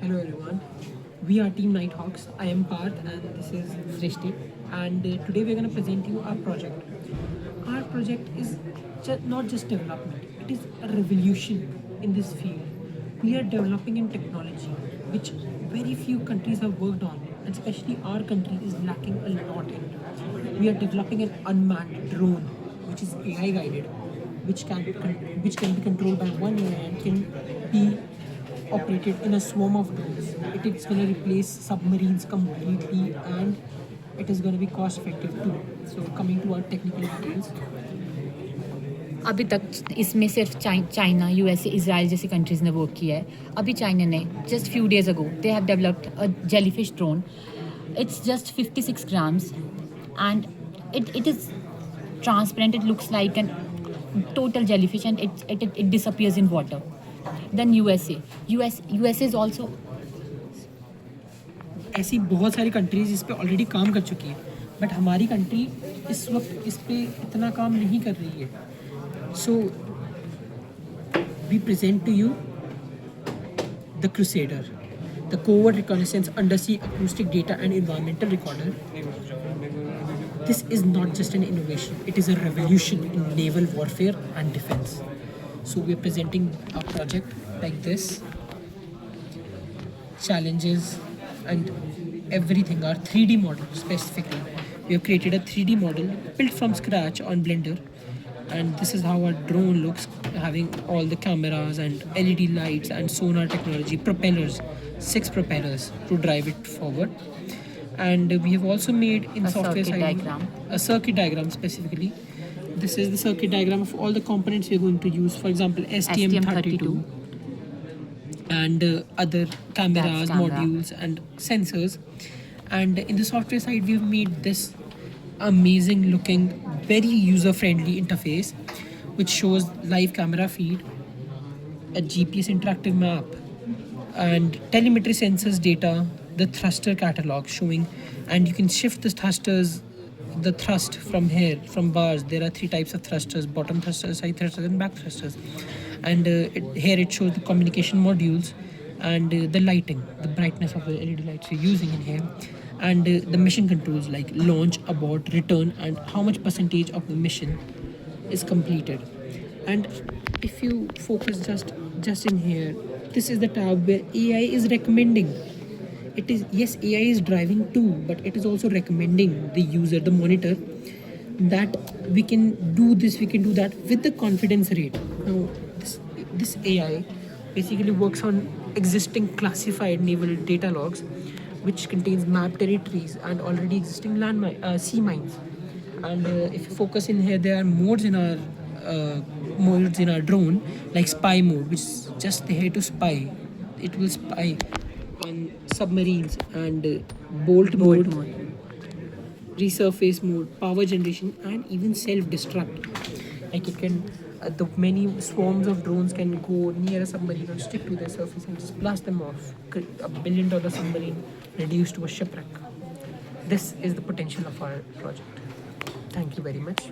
Hello everyone. We are Team Nighthawks. I am Parth and this is Srishti. And today we're going to present you our project. Our project is not just development, it is a revolution in this field. We are developing in technology which very few countries have worked on, and especially our country is lacking a lot in. We are developing an unmanned drone which is AI guided, which can be controlled by one AI and can be operated in a swarm of drones. It is going to replace submarines completely and it is going to be cost effective too. So coming to our technical details. अभी तक इसमें सिर्फ China USA Israel जैसी countries ने work किया है. अभी China ने just few days ago they have developed a jellyfish drone. It's just 56 grams and it is transparent. It looks like an total jellyfish and it disappears in water. Then USA is also ऐसी बहुत सारी countries इस पे already काम कर चुकी है, but हमारी कंट्री इस वक्त इस पे इतना काम नहीं कर रही है. So we present to you the crusader, the covert reconnaissance undersea acoustic data and environmental recorder. This is not just an innovation, it is a revolution in naval warfare and defense. So we are presenting our project like this. Challenges and everything, our 3D model specifically. We have created a 3D model built from scratch on Blender, and this is how our drone looks, having all the cameras and LED lights and sonar technology, propellers, 6 propellers to drive it forward. And we have also made in A software circuit side diagram. a circuit diagram specifically. This is the circuit diagram of all the components we are going to use. For example, STM32 and other cameras, That's camera. modules and sensors. And in the software side, we have made this amazing looking, very user friendly interface which shows live camera feed, a GPS interactive map, and telemetry sensors data, the thruster catalog showing, and you can shift the thrusters, the thrust from here, from bars. There are 3 types of thrusters: bottom thrusters, side thrusters, and back thrusters. And here it shows the communication modules and the lighting, the brightness of the LED lights you're using in here, and the mission controls like launch, abort, return, and how much percentage of the mission is completed. And if you focus just in here, this is the tab where AI is recommending. It is, yes, AI is driving too, but it is also recommending the user, the monitor, that we can do this, we can do that with the confidence rate. Now this AI basically works on existing classified naval data logs which contains map territories and already existing sea mines. And if you focus in here, there are modes in our drone, like spy mode, which is just here to spy. It will spy on submarines, and bolt mode, resurface mode, power generation, and even self-destruct. Like it can, the many swarms of drones can go near a submarine or stick to their surface and just blast them off. A $1 billion submarine reduced to a shipwreck. This is the potential of our project. Thank you very much.